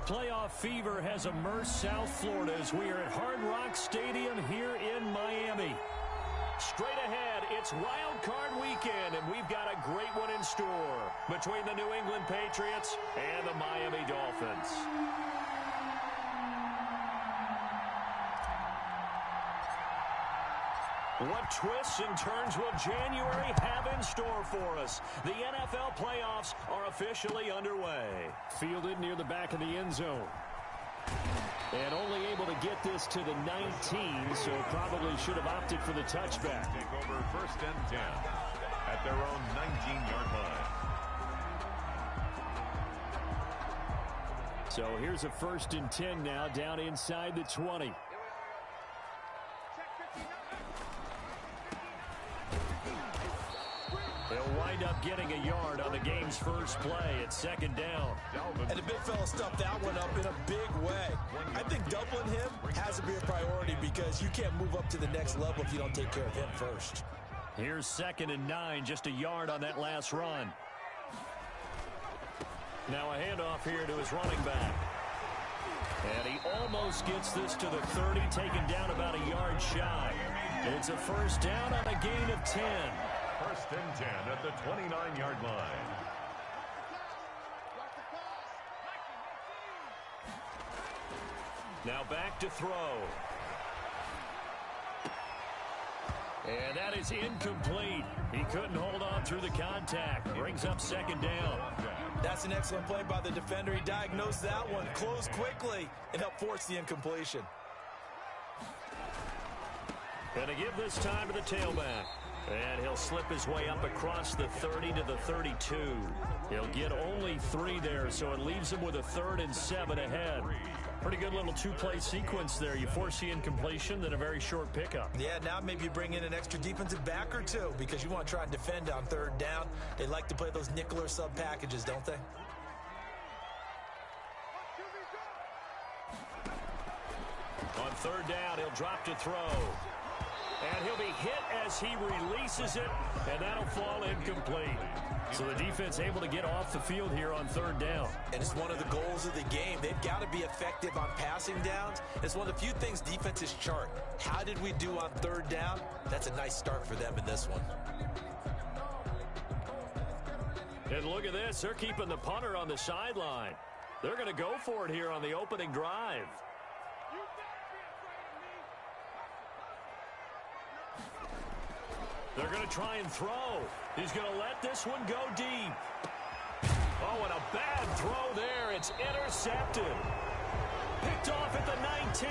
Playoff fever has immersed South Florida as we are at Hard Rock Stadium here in Miami. Straight ahead, it's Wild Card Weekend, and we've got a great one in store between the New England Patriots and the Miami Dolphins. What twists and turns will January have in store for us? The NFL playoffs are officially underway. Fielded near the back of the end zone. And only able to get this to the 19, so probably should have opted for the touchback. Take over 1st and 10 at their own 19-yard line. So here's a 1st and 10 now, down inside the 20. He'll wind up getting a yard on the game's first play at 2nd down. And the big fella stuffed that one up in a big way. I think doubling him has to be a priority because you can't move up to the next level if you don't take care of him first. Here's 2nd and 9, just a yard on that last run. Now a handoff here to his running back. And he almost gets this to the 30, taken down about a yard shy. It's a 1st down on a gain of 10. 1st and 10 at the 29-yard line. Now back to throw. And that is incomplete. He couldn't hold on through the contact. Brings up 2nd down. That's an excellent play by the defender. He diagnosed that one, closed quickly, and helped force the incompletion. Going to give this time to the tailback. And he'll slip his way up across the 30 to the 32. He'll get only 3 there, so it leaves him with a 3rd and 7 ahead. Pretty good little 2-play sequence there. You force the incompletion, then a very short pickup. Yeah, now maybe you bring in an extra defensive back or two because you want to try and defend on 3rd down. They like to play those nickel or sub packages, don't they? On 3rd down, he'll drop to throw. And he'll be hit as he releases it, and that'll fall incomplete. So the defense able to get off the field here on 3rd down. And it's one of the goals of the game. They've got to be effective on passing downs. It's one of the few things defenses chart. How did we do on 3rd down? That's a nice start for them in this one. And look at this. They're keeping the punter on the sideline. They're going to go for it here on the opening drive. They're going to try and throw. He's going to let this one go deep. Oh, and a bad throw there. It's intercepted. Picked off at the 19.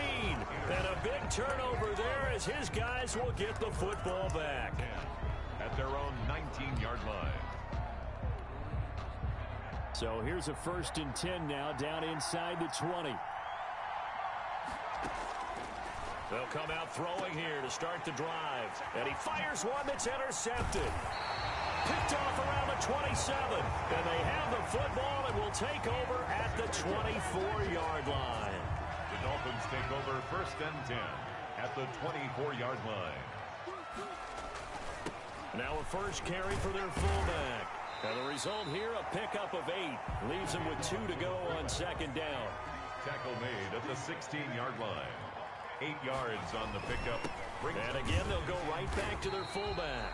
And a big turnover there as his guys will get the football back. At their own 19-yard line. So here's a 1st and 10 now, down inside the 20. They'll come out throwing here to start the drive. And he fires one that's intercepted. Picked off around the 27. And they have the football and will take over at the 24-yard line. The Dolphins take over 1st and 10 at the 24-yard line. Now a 1st carry for their fullback. And the result here, a pickup of 8. Leaves them with 2 to go on 2nd down. Tackle made at the 16-yard line. 8 yards on the pickup. And again, they'll go right back to their fullback.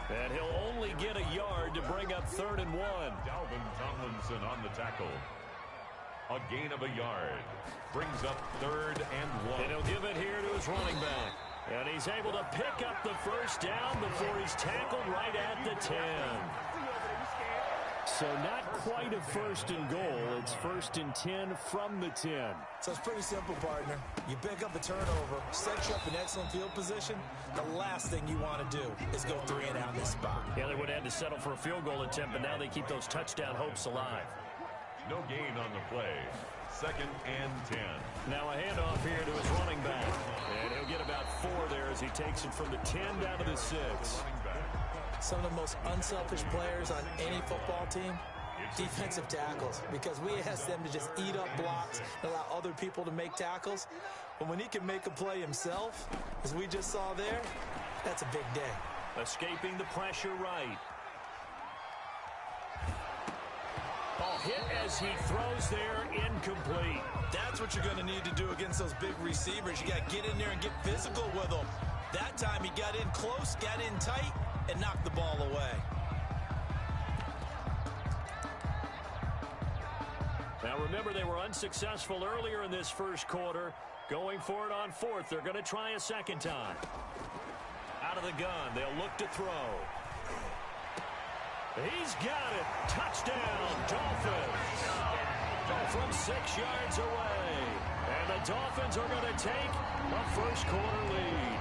And he'll only get a yard to bring up 3rd and 1. Dalvin Tomlinson on the tackle. A gain of a yard. Brings up 3rd and 1. And he'll give it here to his running back. And he's able to pick up the 1st down before he's tackled right at the 10. So not quite a 1st and goal. It's 1st and 10 from the 10. So it's pretty simple, partner. You pick up a turnover, set you up in excellent field position. The last thing you want to do is go 3 and out in this spot. Yeah, they would have had to settle for a field goal attempt, but now they keep those touchdown hopes alive. No gain on the play. 2nd and 10. Now a handoff here to his running back. And he'll get about 4 there as he takes it from the 10 down to the 6. Some of the most unselfish players on any football team, defensive tackles, because we ask them to just eat up blocks and allow other people to make tackles. But when he can make a play himself, as we just saw there, that's a big day. Escaping the pressure right. Oh, hit as he throws there, incomplete. That's what you're going to need to do against those big receivers. You got to get in there and get physical with them. That time he got in close, got in tight, and knocked the ball away. Now remember, they were unsuccessful earlier in this first quarter. Going for it on fourth. They're going to try a second time. Out of the gun, they'll look to throw. He's got it. Touchdown, Dolphins. From 6 yards away. And the Dolphins are going to take a first quarter lead.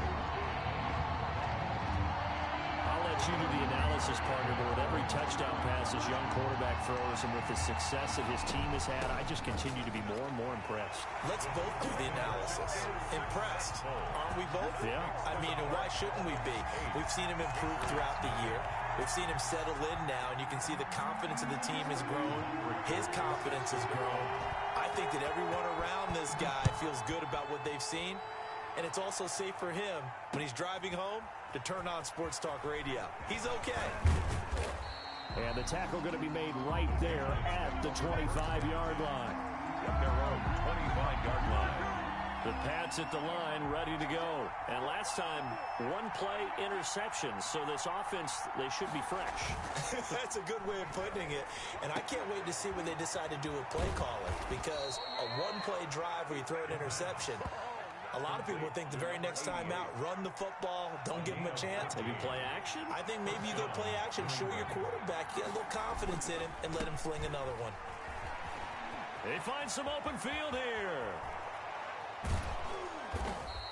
I'll let you do the analysis, partner, but with every touchdown pass this young quarterback throws and with the success that his team has had, I just continue to be more and more impressed. Let's both do the analysis. Impressed. Aren't we both? Yeah. I mean, why shouldn't we be? We've seen him improve throughout the year. We've seen him settle in now, and you can see the confidence of the team has grown. His confidence has grown. I think that everyone around this guy feels good about what they've seen, and it's also safe for him when he's driving home to turn on Sports Talk Radio. He's okay. And the tackle going to be made right there at the 25-yard line. At their own 25-yard line. The Pats at the line, ready to go. And last time, one-play interception. So this offense, they should be fresh. That's a good way of putting it. And I can't wait to see what they decide to do with play calling. Because a one-play drive where you throw an interception, a lot of people think the very next time out, run the football, don't give him a chance. Maybe play action? I think maybe you go play action, show your quarterback, you get a little confidence in him, and let him fling another one. They find some open field here.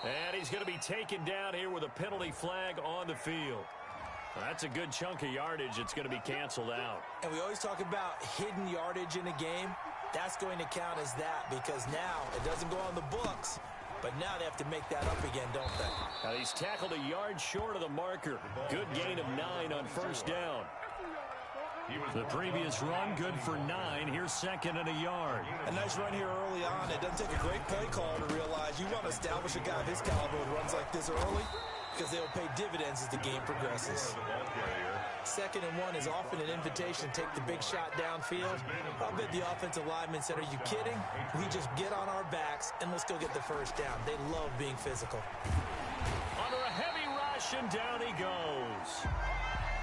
And he's going to be taken down here with a penalty flag on the field. That's a good chunk of yardage. It's going to be canceled out. And we always talk about hidden yardage in a game. That's going to count as that because now it doesn't go on the books, but now they have to make that up again, don't they? Now he's tackled a yard short of the marker. Good gain of 9 on first down. The previous run, good for 9. Here's second and a yard. A nice run here early on. It doesn't take a great play call to realize you want to establish a guy of his caliber with runs like this early because they'll pay dividends as the game progresses. Second and 1 is often an invitation to take the big shot downfield. I bet the offensive lineman said, are you kidding? We just get on our backs and let's go get the first down. They love being physical. Under a heavy rush and down he goes.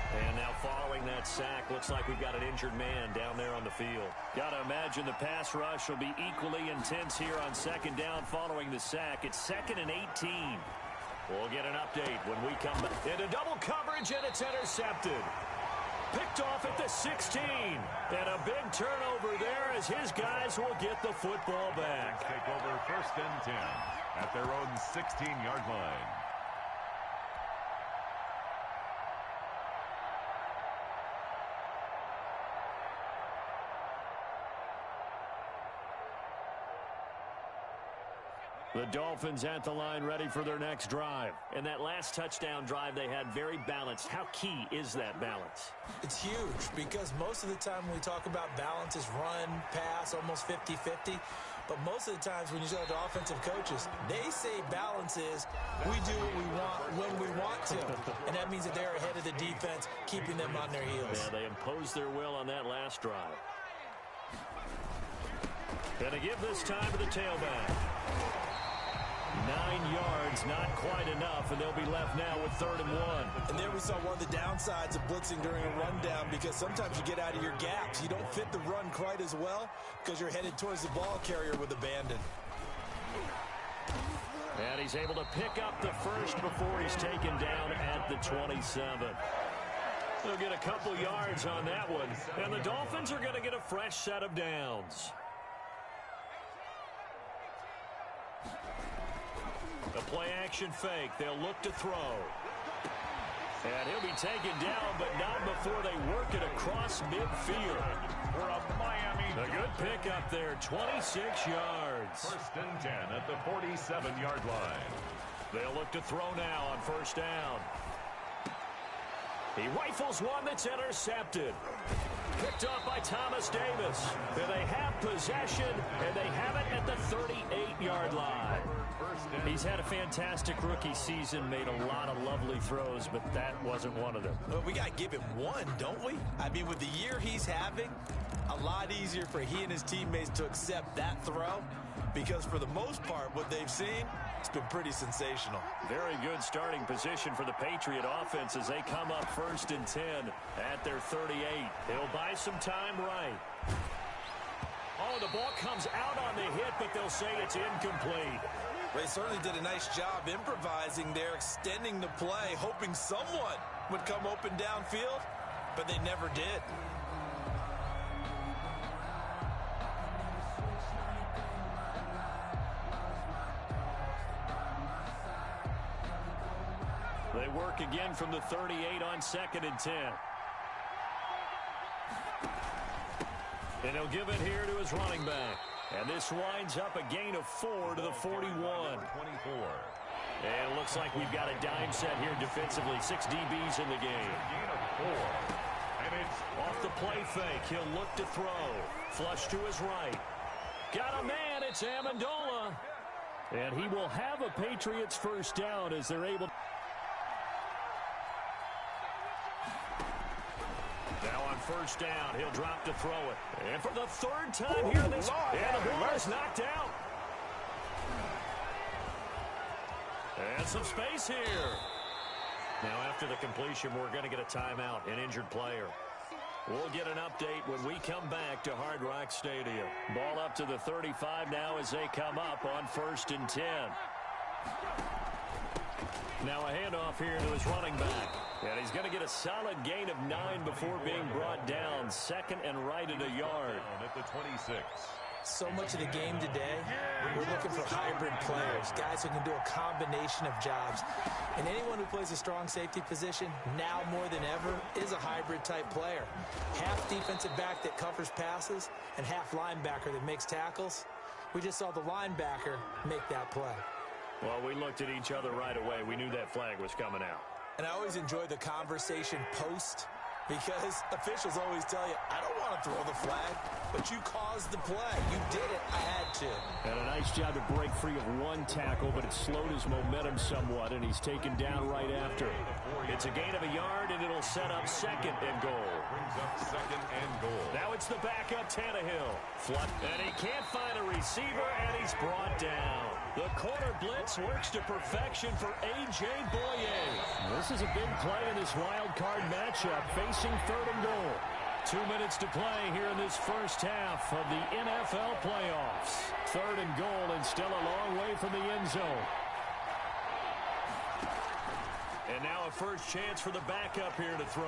And now following that sack, looks like we've got an injured man down there on the field. Got to imagine the pass rush will be equally intense here on second down following the sack. It's 2nd and 18. We'll get an update when we come back. Into double coverage, and it's intercepted. Picked off at the 16. And a big turnover there as his guys will get the football back. Take over 1st and 10 at their own 16-yard line. The Dolphins at the line ready for their next drive. And that last touchdown drive they had very balanced. How key is that balance? It's huge because most of the time when we talk about balance is run, pass, almost 50-50. But most of the times when you talk to offensive coaches, they say balance is we do what we want when we want to. And that means that they're ahead of the defense, keeping them on their heels. Yeah, they imposed their will on that last drive. Gonna give this time to the tailback. 9 yards, not quite enough, and they'll be left now with 3rd and 1. And there we saw one of the downsides of blitzing during a rundown because sometimes you get out of your gaps. You don't fit the run quite as well because you're headed towards the ball carrier with abandon. And he's able to pick up the first before he's taken down at the 27. They'll get a couple yards on that one, and the Dolphins are going to get a fresh set of downs. A play-action fake. They'll look to throw. And he'll be taken down, but not before they work it across midfield. For a Miami. A good pick up there, 26 yards. 1st and 10 at the 47-yard line. They'll look to throw now on first down. He rifles one that's intercepted. Picked off by Thomas Davis. And they have possession, and they have it at the 38-yard line. He's had a fantastic rookie season, made a lot of lovely throws, but that wasn't one of them. Well, we got to give him one, don't we? I mean, with the year he's having, a lot easier for he and his teammates to accept that throw, because for the most part, what they've seen, it's been pretty sensational. Very good starting position for the Patriot offense as they come up 1st and 10 at their 38. They'll buy some time right. Oh, the ball comes out on the hit, but they'll say it's incomplete. They certainly did a nice job improvising there, extending the play, hoping someone would come open downfield, but they never did. They work again from the 38 on 2nd and 10. And he'll give it here to his running back. And this winds up a gain of 4 to the 41. 24. And it looks like we've got a dime set here defensively. 6 DBs in the game. Gain of 4. And it's Off the play fake. He'll look to throw. Flush to his right. Got a man. It's Amendola. And he will have a Patriots first down as they're able to. Now on 1st down, he'll drop to throw it. And for the 3rd time here in this, and the ball is knocked out. And some space here. Now after the completion, we're going to get a timeout, an injured player. We'll get an update when we come back to Hard Rock Stadium. Ball up to the 35 now as they come up on 1st and 10. Now a handoff here to his running back. And he's going to get a solid gain of 9 before being brought down. 2nd and right at a yard. at the 26. So much of the game today, we're looking for hybrid players, guys who can do a combination of jobs. And anyone who plays a strong safety position, now more than ever, is a hybrid type player. Half defensive back that covers passes and half linebacker that makes tackles. We just saw the linebacker make that play. Well, we looked at each other right away. We knew that flag was coming out. And I always enjoy the conversation post, because officials always tell you, I don't want to throw the flag, but you caused the play. You did it. I had to. And a nice job to break free of one tackle, but it slowed his momentum somewhat, and he's taken down right after. It's a gain of a yard, and it'll set up 2nd and goal. Brings up 2nd and goal. Now it's the backup Tannehill. Flood, and he can't find a receiver, and he's brought down. The corner blitz works to perfection for A.J. Boye. This is a big play in this wild card matchup, facing 3rd and goal. 2 minutes to play here in this first half of the NFL playoffs. 3rd and goal, and still a long way from the end zone. And now a first chance for the backup here to throw.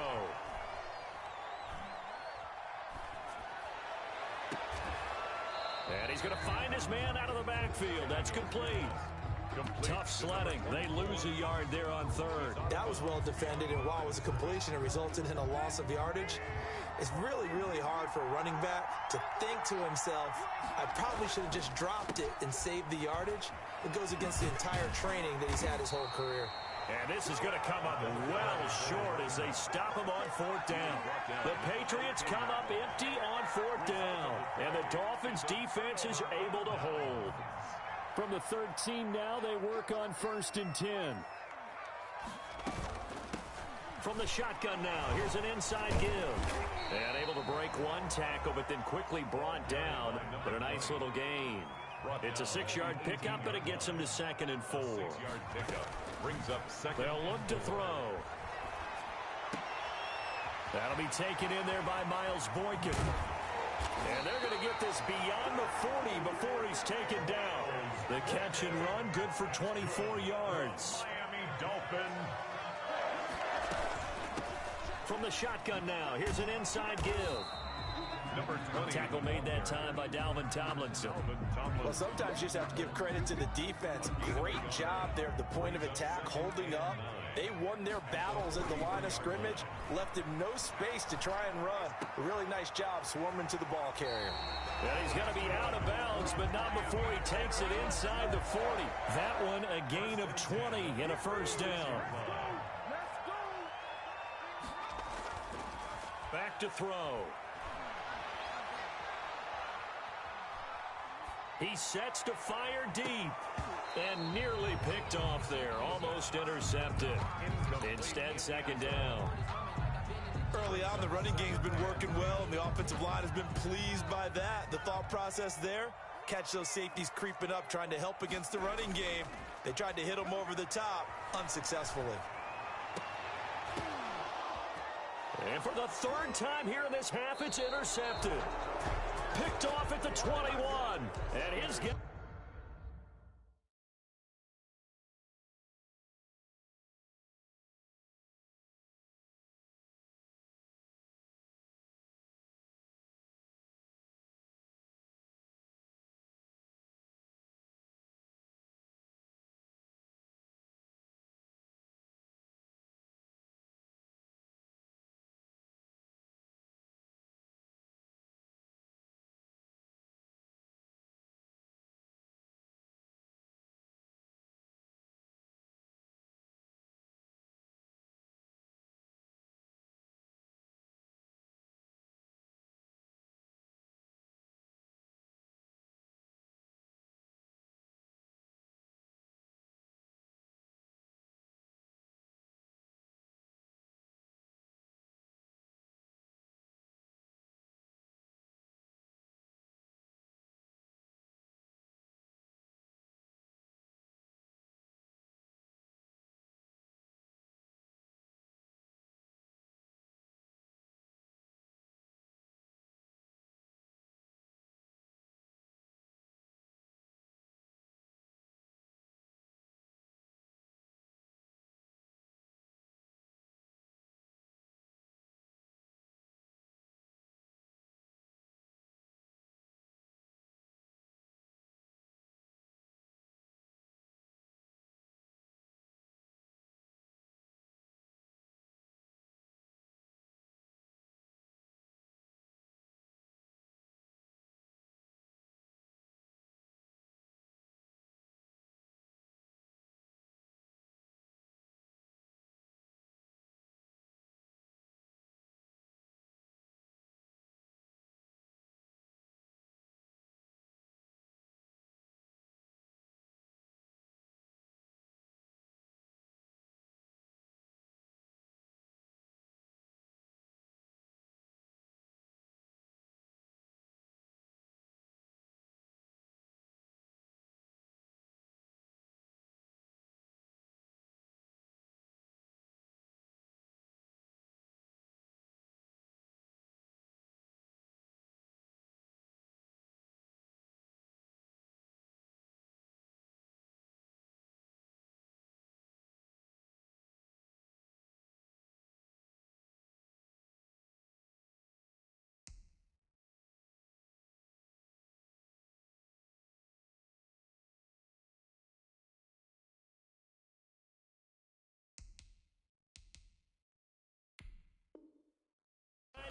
And he's going to find his man out of the backfield. That's complete. Tough sledding. They lose a yard there on 3rd. That was well defended, and while it was a completion, it resulted in a loss of yardage. It's really, really hard for a running back to think to himself, I probably should have just dropped it and saved the yardage. It goes against the entire training that he's had his whole career. And this is going to come up well short as they stop him on 4th down. The Patriots come up empty on 4th down. And the Dolphins defense is able to hold. From the 13 now, they work on 1st and 10. From the shotgun now, here's an inside give. And able to break one tackle, but then quickly brought down. But a nice little gain. It's a 6-yard pickup, but it gets him to 2nd and 4. 6-yard pickup. Brings up 2nd. They'll look to throw. That'll be taken in there by Miles Boykin. And they're going to get this beyond the 40 before he's taken down. The catch and run, good for 24 yards. Miami Dolphin. From the shotgun now, here's an inside give. Number 20. Tackle made that time by Dalvin Tomlinson. Well, sometimes you just have to give credit to the defense. Great job there at the point of attack, holding up. They won their battles at the line of scrimmage, left him no space to try and run. A really nice job swarming to the ball carrier. And he's going to be out of bounds, but not before he takes it inside the 40. That one a gain of 20 and a first down. Back to throw. He sets to fire deep. And nearly picked off there. Almost intercepted. Instead, second down. Early on, the running game's been working well, and the offensive line has been pleased by that. The thought process there, catch those safeties creeping up, trying to help against the running game. They tried to hit them over the top, unsuccessfully. And for the third time here in this half, it's intercepted. Picked off at the 21. And his guy.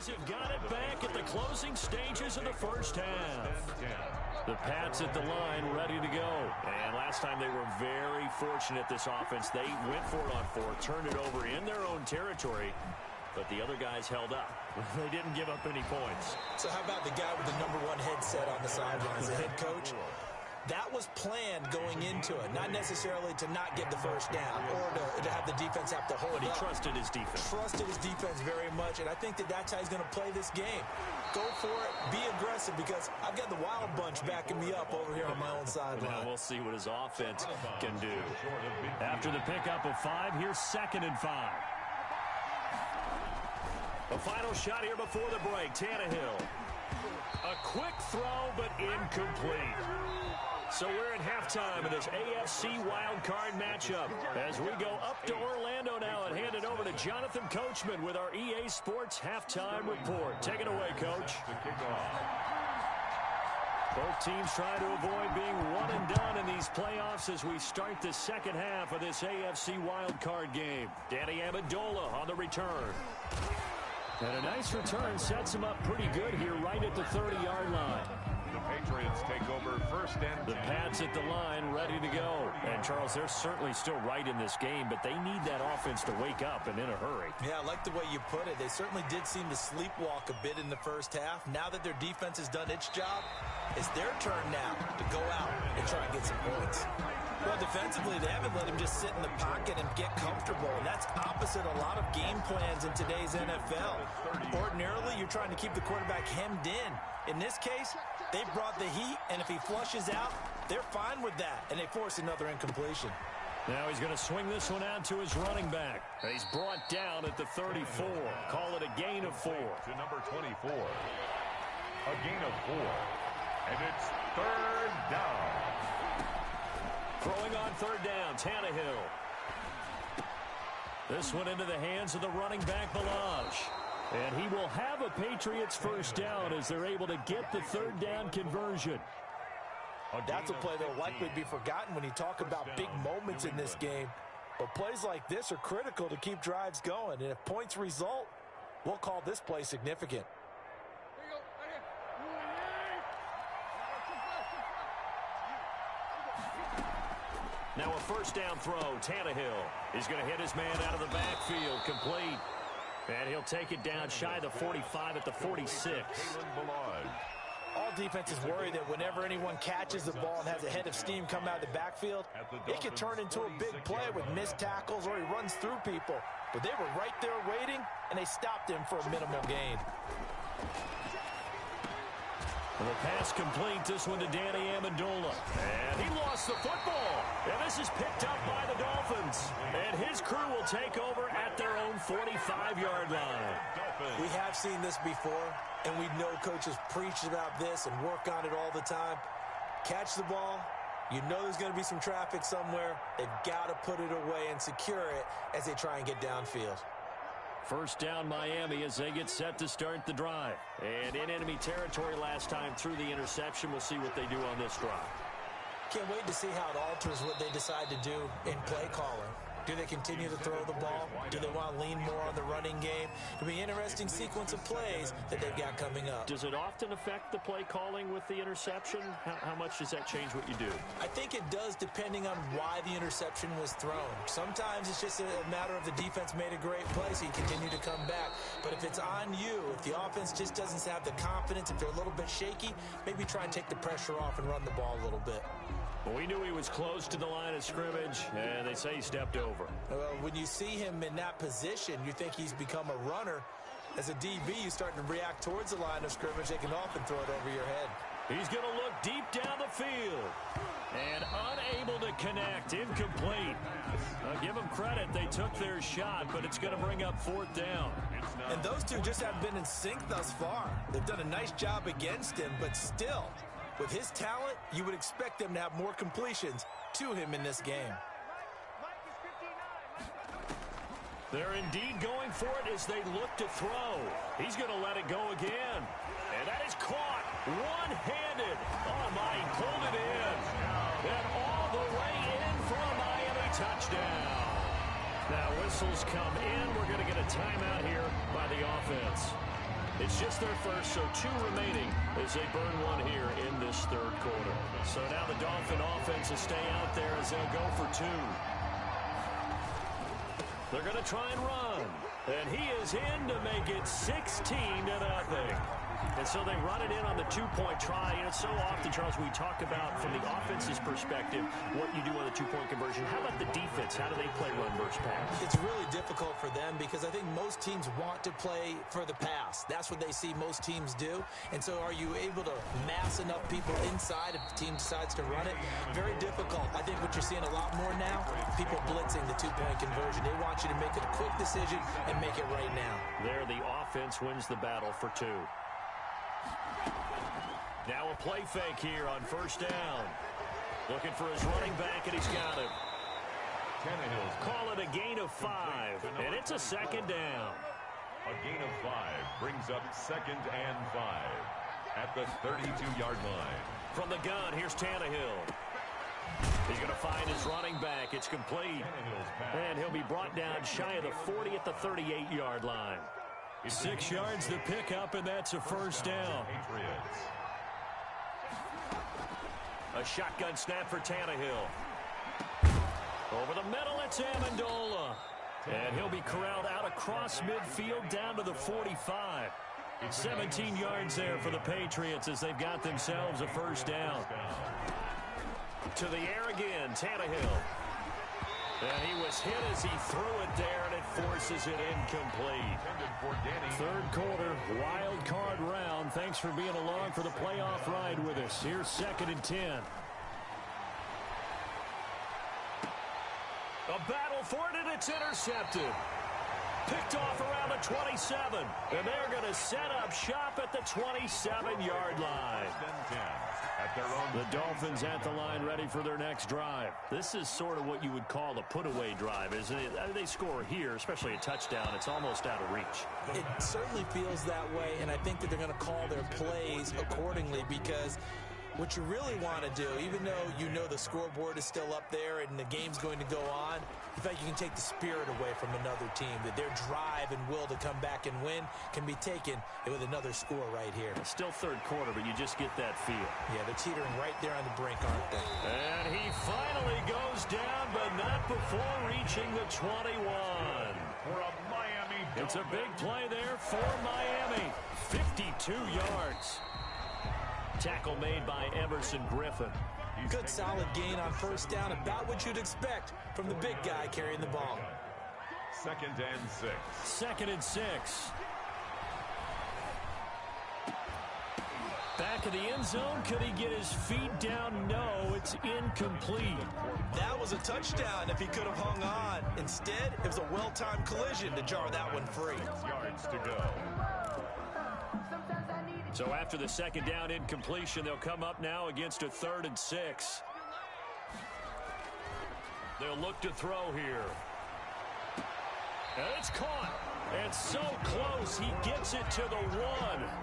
Have got it back at the closing stages of the first half. The Pats at the line, ready to go. And last time they were very fortunate, this offense. They went for it on fourth, turned it over in their own territory, but the other guys held up. They didn't give up any points. So how about the guy with the #1 headset on the sidelines, the head coach? That was planned going into it, not necessarily to not get the first down or to have the defense have to hold But he up. trusted his defense. Trusted his defense very much, and I think that's how he's going to play this game. Go for it, be aggressive, because I've got the wild bunch backing me up over here on my own sideline. Well, we'll see what his offense can do. After the pickup of 5, here's 2nd and 5. A final shot here before the break. Tannehill. A quick throw, but incomplete. So we're at halftime in this AFC wildcard matchup as we go up to Orlando now and hand it over to Jonathan Coachman with our EA Sports halftime report. Take it away, Coach. Both teams trying to avoid being one and done in these playoffs as we start the second half of this AFC wildcard game. Danny Amendola on the return. And a nice return sets him up pretty good here right at the 30-yard line. The Patriots take over first and 10. The Pats at the line, ready to go. And, Charles, they're certainly still right in this game, but they need that offense to wake up and in a hurry. Yeah, I like the way you put it. They certainly did seem to sleepwalk a bit in the first half. Now that their defense has done its job, it's their turn now to go out and try and get some points. Well, defensively, they haven't let him just sit in the pocket and get comfortable, and that's opposite a lot of game plans in today's NFL. Ordinarily, you're trying to keep the quarterback hemmed in. In this case, they brought the heat, and if he flushes out, they're fine with that, and they force another incompletion. Now he's going to swing this one out to his running back. He's brought down at the 34. Call it a gain of 4. To number 24. A gain of 4. And it's third down. Throwing on third down, Tannehill. This one into the hands of the running back, Balaj. And he will have a Patriots first down as they're able to get the third down conversion. That's a play that will likely be forgotten when you talk about big moments in this game. But plays like this are critical to keep drives going. And if points result, we'll call this play significant. Now a first down throw, Tannehill. He's going to hit his man out of the backfield, complete. And he'll take it down shy of the 45 at the 46. All defenses worry that whenever anyone catches the ball and has a head of steam come out of the backfield, it could turn into a big play with missed tackles or he runs through people. But they were right there waiting, and they stopped him for a minimal gain. And the pass complete, this one to Danny Amendola. And he lost the football. And this is picked up by the Dolphins. And his crew will take over at their own 45-yard line. We have seen this before, and we know coaches preach about this and work on it all the time. Catch the ball. You know there's going to be some traffic somewhere. They've got to put it away and secure it as they try and get downfield. First down Miami as they get set to start the drive. And in enemy territory last time through the interception. We'll see what they do on this drive. Can't wait to see how it alters what they decide to do in play calling. Do they continue to throw the ball? Do they want to lean more on the running game? It'll be an interesting sequence of plays that they've got coming up. Does it often affect the play calling with the interception? How much does that change what you do? I think it does depending on why the interception was thrown. Sometimes it's just a matter of the defense made a great play, so you continue to come back. But if it's on you, if the offense just doesn't have the confidence, if they're a little bit shaky, maybe try and take the pressure off and run the ball a little bit. Well, we knew he was close to the line of scrimmage, and they say he stepped over. When you see him in that position, you think he's become a runner. As a DB, you start to react towards the line of scrimmage. They can often throw it over your head. He's going to look deep down the field. And unable to connect, incomplete. I'll give them credit. They took their shot, but it's going to bring up fourth down. And those two just haven't been in sync thus far. They've done a nice job against him, but still, with his talent, you would expect them to have more completions to him in this game. They're indeed going for it as they look to throw. He's going to let it go again. And that is caught one-handed. Oh, my, he pulled it in. And all the way in for a Miami touchdown. Now whistles come in. We're going to get a timeout here by the offense. It's just their first, so 2 remaining as they burn one here in this third quarter. So now the Dolphin offense will stay out there as they'll go for 2. They're going to try and run. And he is in to make it 16-0. And so they run it in on the 2-point try. And it's so often, Charles, we talk about from the offense's perspective what you do on the 2-point conversion. How about the defense? How do they play run versus pass? It's really difficult for them because I think most teams want to play for the pass. That's what they see most teams do. And so are you able to mass enough people inside if the team decides to run it? Very difficult. I think what you're seeing a lot more now, people blitzing the 2-point conversion. They want you to make a quick decision and make it right now. There, the offense wins the battle for 2. Now a play fake here on first down. Looking for his running back, and he's got him. Call it a gain of 5, and it's a second down. A gain of 5 brings up 2nd and 5 at the 32-yard line. From the gun, here's Tannehill. He's going to find his running back. It's complete. And he'll be brought down shy of the 40 at the 38-yard line. 6 yards to pick up, and that's a first down. A shotgun snap for Tannehill. Over the middle, it's Amendola. And he'll be corralled out across midfield down to the 45. 17 yards there for the Patriots as they've got themselves a first down. To the air again, Tannehill. And he was hit as he threw it there, and it forces it incomplete. Third quarter, wild card round. Thanks for being along for the playoff ride with us. Here's 2nd and 10. A battle for it, and it's intercepted. Picked off around the 27. And they're going to set up shop at the 27-yard line. The Dolphins at the line ready for their next drive. This is sort of what you would call a put-away drive, isn't it? They score here, especially a touchdown. It's almost out of reach. It certainly feels that way, and I think that they're going to call their plays accordingly because what you really want to do, even though you know the scoreboard is still up there and the game's going to go on, in fact, you can take the spirit away from another team, that their drive and will to come back and win can be taken with another score right here. It's still third quarter, but you just get that feel. Yeah, they're teetering right there on the brink, aren't they? And he finally goes down, but not before reaching the 21. For a Miami. It's a big play there for Miami. 52 yards. Tackle made by Emerson Griffin. Good solid gain on first down, about what you'd expect from the big guy carrying the ball. 2nd and 6. 2nd and 6. Back of the end zone. Could he get his feet down? No, it's incomplete. That was a touchdown if he could have hung on. Instead, it was a well-timed collision to jar that one free. 6 yards to go. So after the second down incompletion, they'll come up now against a 3rd and 6. They'll look to throw here. And it's caught. And so close, he gets it to the 1.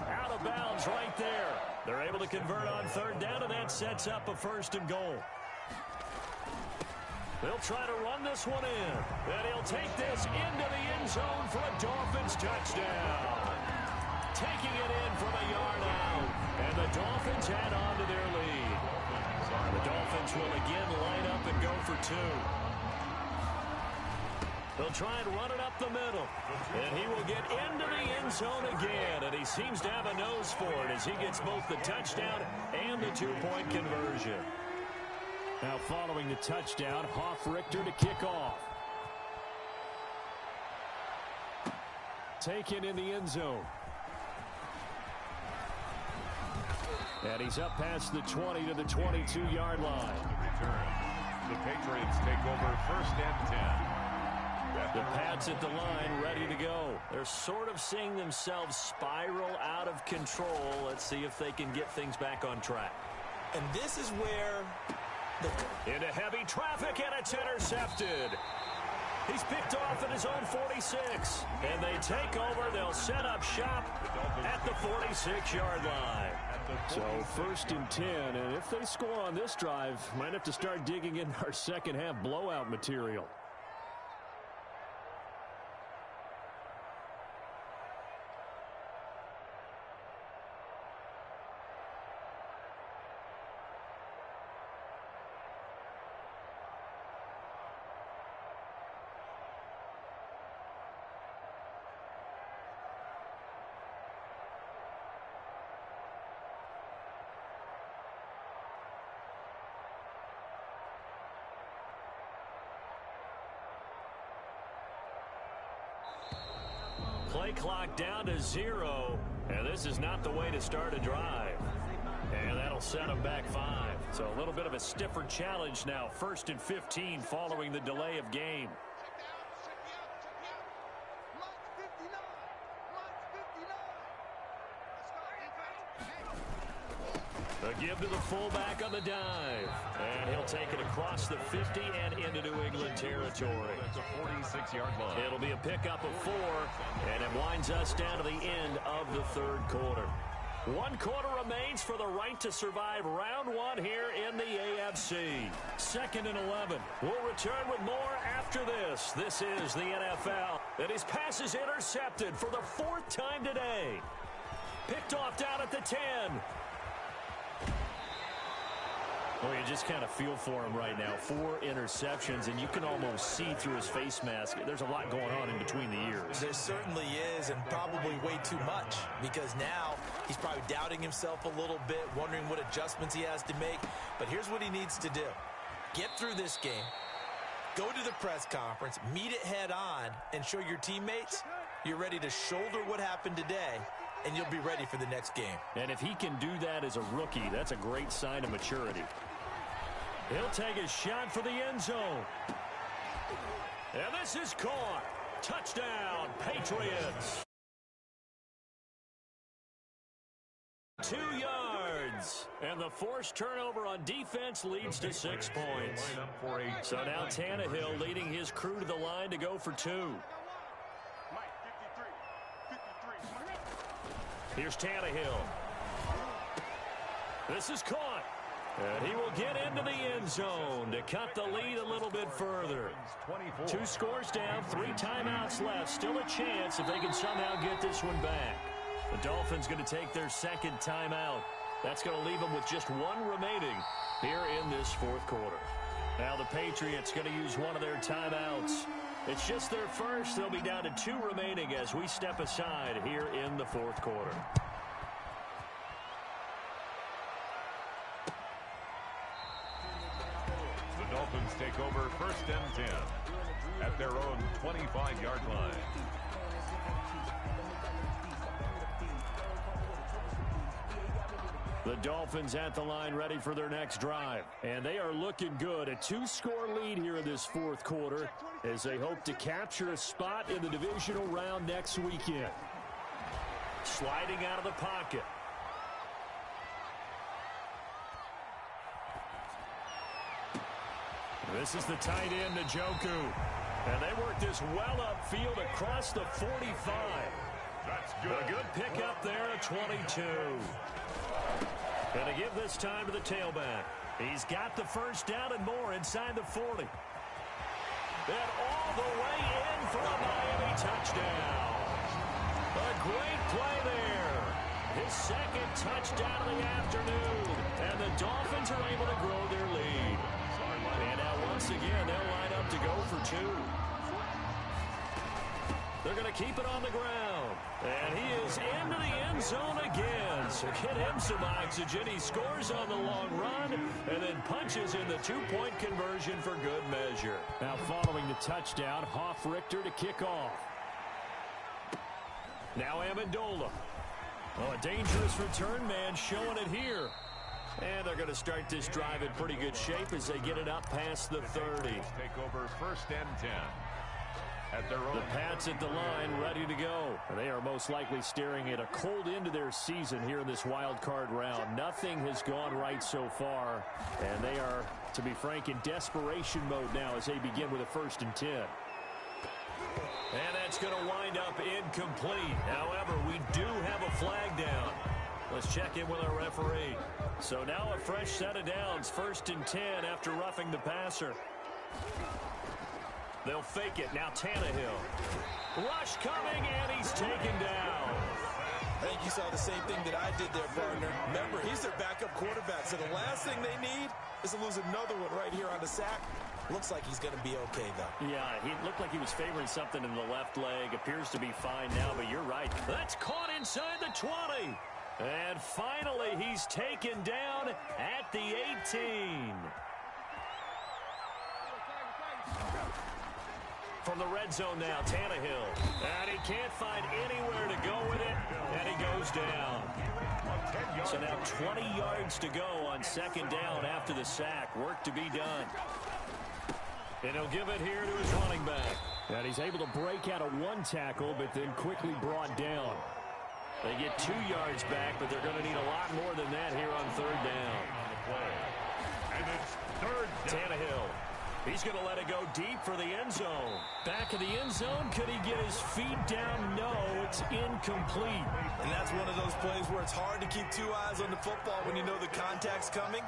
Out of bounds right there. They're able to convert on 3rd down, and that sets up a 1st and goal. They'll try to run this one in. And he'll take this into the end zone for a Dolphins touchdown. Taking it in from a yard out. And the Dolphins add on to their lead. The Dolphins will again line up and go for 2. They'll try and run it up the middle. And he will get into the end zone again. And he seems to have a nose for it as he gets both the touchdown and the 2-point conversion. Now following the touchdown, Richter to kick off. Taken in the end zone. And he's up past the 20 to the 22-yard line. The Patriots take over 1st and 10. The Pats at the line ready to go. They're sort of seeing themselves spiral out of control. Let's see if they can get things back on track. And this is where into heavy traffic, and it's intercepted. He's picked off at his own 46. And they take over. They'll set up shop at the 46-yard line. So 1st and 10, and if they score on this drive, might have to start digging in our second half blowout material. Play clock down to 0, and this is not the way to start a drive. And that'll set them back 5. So a little bit of a stiffer challenge now. 1st and 15 following the delay of game. A give to the fullback on the dive. And he'll take it across the 50 and into New England territory. That's a 46-yard line. It'll be a pickup of 4, and it winds us down to the end of the 3rd quarter. 1 quarter remains for the right to survive round 1 here in the AFC. 2nd and 11. We'll return with more after this. This is the NFL. And his pass is intercepted for the 4th time today. Picked off down at the 10. Well, you just kind of feel for him right now. 4 interceptions, and you can almost see through his face mask. There's a lot going on in between the ears. There certainly is, and probably way too much, because now he's probably doubting himself a little bit, wondering what adjustments he has to make. But here's what he needs to do. Get through this game, go to the press conference, meet it head on, and show your teammates you're ready to shoulder what happened today, and you'll be ready for the next game. And if he can do that as a rookie, that's a great sign of maturity. He'll take a shot for the end zone. And this is caught. Touchdown, Patriots. 2 yards. And the forced turnover on defense leads to 6 points. So now Tannehill leading his crew to the line to go for 2. Here's Tannehill. This is caught. And he will get into the end zone to cut the lead a little bit further. 2 scores down, 3 timeouts left. Still a chance if they can somehow get this one back. The Dolphins going to take their second timeout. That's going to leave them with just 1 remaining here in this 4th quarter. Now the Patriots going to use one of their timeouts. It's just their first. They'll be down to 2 remaining as we step aside here in the 4th quarter. The Dolphins take over 1st and 10 at their own 25-yard line. The Dolphins at the line ready for their next drive. And they are looking good. A 2-score lead here in this 4th quarter as they hope to capture a spot in the divisional round next weekend. Sliding out of the pocket. This is the tight end, Njoku. And they work this well upfield across the 45. That's good. A good pickup there at 22. Going to give this time to the tailback. He's got the first down and more inside the 40. And all the way in for a Miami touchdown. A great play there. His second touchdown of the afternoon. And the Dolphins are able to grow their lead. And now once again, they'll line up to go for 2. They're going to keep it on the ground. And he is into the end zone again. So get him some oxygen. He scores on the long run and then punches in the 2-point conversion for good measure. Now following the touchdown, Richter to kick off. Now Amendola. Oh, a dangerous return man showing it here. And they're going to start this drive in pretty good shape as they get it up past the 30. Take over 1st and 10. At their own. The Pats at the line ready to go. They are most likely staring at a cold end to their season here in this wild card round. Nothing has gone right so far. And they are, to be frank, in desperation mode now as they begin with a 1st and 10. And that's going to wind up incomplete. However, we do have a flag down. Let's check in with our referee. So now a fresh set of downs. 1st and 10 after roughing the passer. They'll fake it. Now Tannehill. Rush coming, and he's taken down. I think you saw the same thing that I did there, partner. Remember, he's their backup quarterback, so the last thing they need is to lose another one right here on the sack. Looks like he's going to be okay, though. Yeah, he looked like he was favoring something in the left leg. Appears to be fine now, but you're right. That's caught inside the 20. And finally, he's taken down at the 18. From the red zone now, Tannehill. And he can't find anywhere to go with it, and he goes down. So now 20 yards to go on 2nd down after the sack. Work to be done. And he'll give it here to his running back. And he's able to break out of 1 tackle, but then quickly brought down. They get 2 yards back, but they're going to need a lot more than that here on 3rd down. And it's 3rd down. Tannehill. He's going to let it go deep for the end zone. Back of the end zone. Could he get his feet down? No, it's incomplete. And that's one of those plays where it's hard to keep 2 eyes on the football when you know the contact's coming,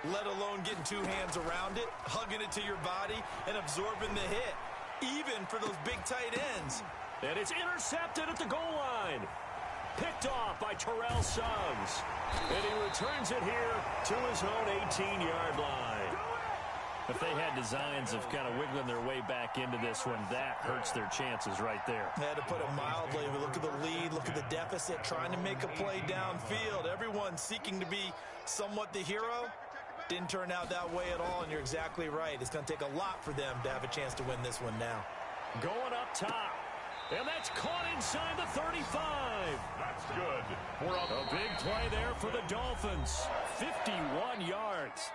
let alone getting 2 hands around it, hugging it to your body, and absorbing the hit, even for those big tight ends. And it's intercepted at the goal line. Picked off by Terrell Suggs. And he returns it here to his own 18-yard line. If they had designs of kind of wiggling their way back into this one, that hurts their chances right there. They had to put it mildly. Look at the lead, look at the deficit, trying to make a play downfield. Everyone seeking to be somewhat the hero. Didn't turn out that way at all, and you're exactly right. It's going to take a lot for them to have a chance to win this one now. Going up top. And that's caught inside the 35. That's good. A big play there for the Dolphins. 51 yards.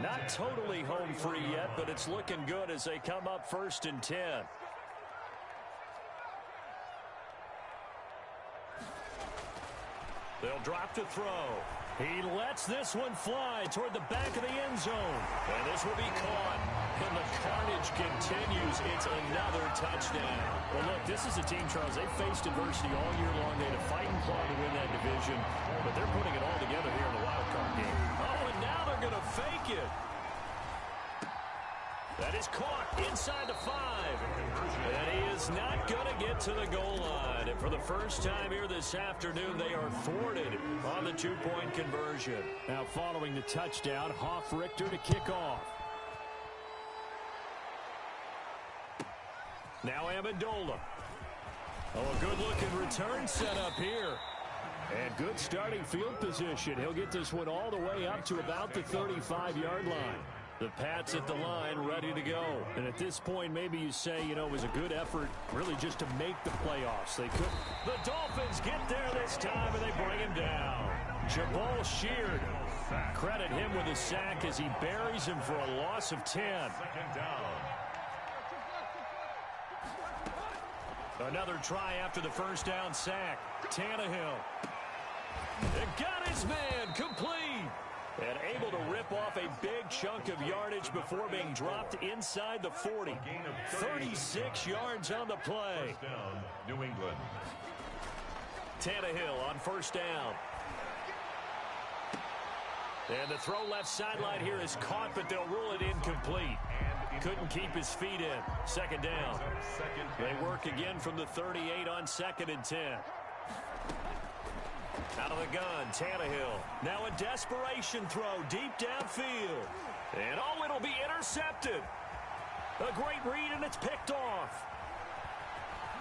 Not totally home free yet, but it's looking good as they come up 1st and 10. They'll drop to throw. He lets this one fly toward the back of the end zone. And this will be caught. And the carnage continues. It's another touchdown. Well, look, this is a team, Charles, they've faced adversity all year long. They had to fight and claw to win that division. But they're putting it all together here in the wild card game. Oh, and now they're going to fake it. That is caught inside the 5. And he is not going to get to the goal line. And for the first time here this afternoon, they are thwarted on the 2-point conversion. Now following the touchdown, Richter to kick off. Now Amendola. Oh, a good-looking return set up here. And good starting field position. He'll get this one all the way up to about the 35-yard line. The Pats at the line, ready to go. And at this point, maybe you say, you know, it was a good effort really just to make the playoffs. They could. The Dolphins get there this time, and they bring him down. Jabal Sheard. Credit him with a sack as he buries him for a loss of 10. 2nd down. Another try after the first down sack. Tannehill. It got his man complete. And able to rip off a big chunk of yardage before being dropped inside the 40. 36 yards on the play. First down, New England. Tannehill on 1st down. And the throw left sideline here is caught, but they'll rule it incomplete. Couldn't keep his feet in. 2nd down. They work again from the 38 on 2nd and 10. Out of the gun, Tannehill. Now a desperation throw deep downfield. And oh, it'll be intercepted. A great read, and it's picked off.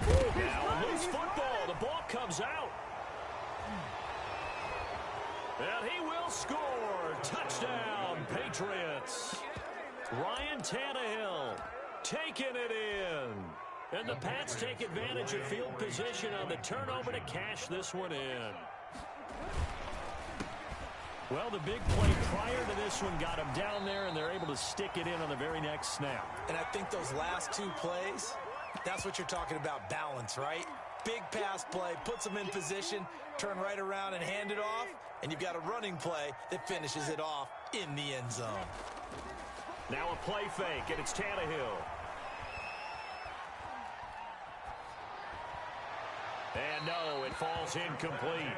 Now a loose football. The ball comes out. And he will score. Touchdown, Patriots. Ryan Tannehill taking it in. And the Pats take advantage of field position on the turnover to cash this one in. Well, the big play prior to this one got them down there, and they're able to stick it in on the very next snap. And I think those last 2 plays, that's what you're talking about, balance, right? Big pass play, puts them in position, turn right around and hand it off, and you've got a running play that finishes it off in the end zone. Now a play fake, and it's Tannehill. And no, it falls incomplete.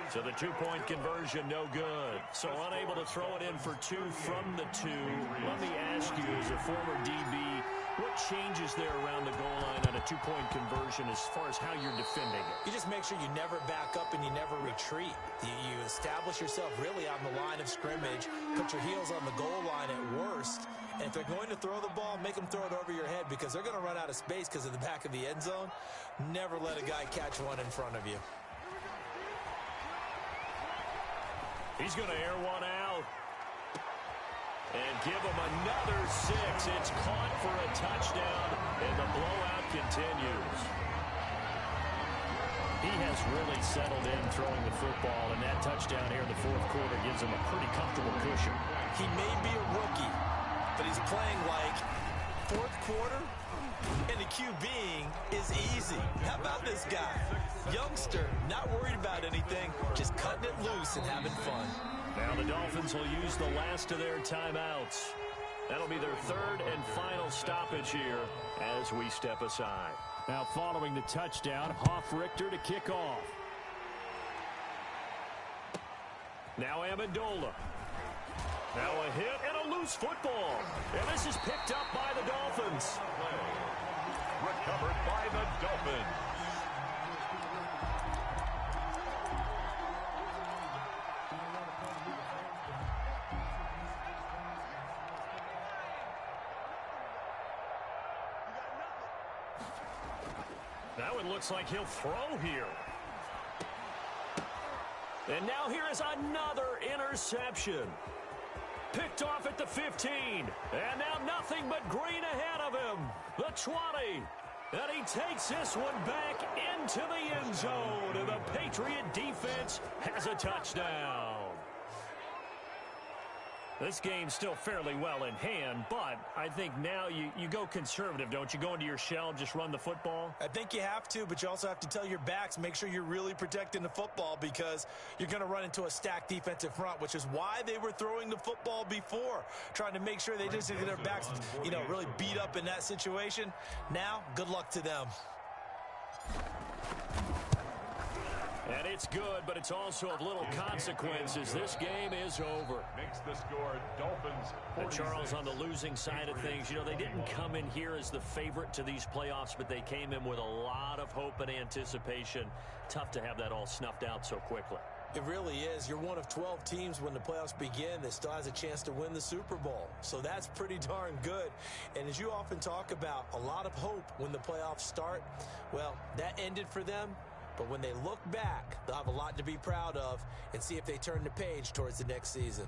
So the 2-point conversion, no good. So unable to throw it in for 2 from the 2. Let me ask you, as a former DB, what changes there around the goal line on a 2-point conversion as far as how you're defending it? You just make sure you never back up and you never retreat. You establish yourself really on the line of scrimmage, put your heels on the goal line at worst. And if they're going to throw the ball, make them throw it over your head because they're going to run out of space because of the back of the end zone. Never let a guy catch one in front of you. He's going to air one out. And give him another 6. It's caught for a touchdown, and the blowout continues. He has really settled in throwing the football, and that touchdown here in the 4th quarter gives him a pretty comfortable cushion. He may be a rookie, but he's playing like 4th quarter, and the QBing is easy. How about this guy? Youngster, not worried about anything, just cutting it loose and having fun. Now the Dolphins will use the last of their timeouts. That'll be their 3rd and final stoppage here as we step aside. Now following the touchdown, Richter to kick off. Now Amendola. Now a hit and a loose football. And this is picked up by the Dolphins. Recovered by the Dolphins. That one looks like he'll throw here. And now here is another interception. Picked off at the 15. And now nothing but green ahead of him. The 20. And he takes this one back into the end zone. And the Patriot defense has a touchdown. This game's still fairly well in hand, but I think now you go conservative, don't you? Go into your shell, just run the football? I think you have to, but you also have to tell your backs, make sure you're really protecting the football because you're going to run into a stacked defensive front, which is why they were throwing the football before, trying to make sure they just get their backs, really beat up in that situation. Now, good luck to them. And it's good, but it's also of little consequences. This game is over. Makes the score Dolphins 46. And Charles, on the losing side of things, they didn't come in here as the favorite to these playoffs, but they came in with a lot of hope and anticipation. Tough to have that all snuffed out so quickly. It really is. You're one of 12 teams when the playoffs begin that still has a chance to win the Super Bowl. So that's pretty darn good. And as you often talk about, a lot of hope when the playoffs start. Well, that ended for them. But when they look back, they'll have a lot to be proud of and see if they turn the page towards the next season.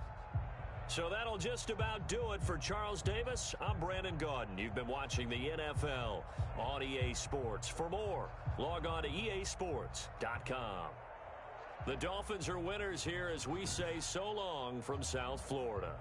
So that'll just about do it for Charles Davis. I'm Brandon Gaudin. You've been watching the NFL on EA Sports. For more, log on to easports.com. The Dolphins are winners here as we say so long from South Florida.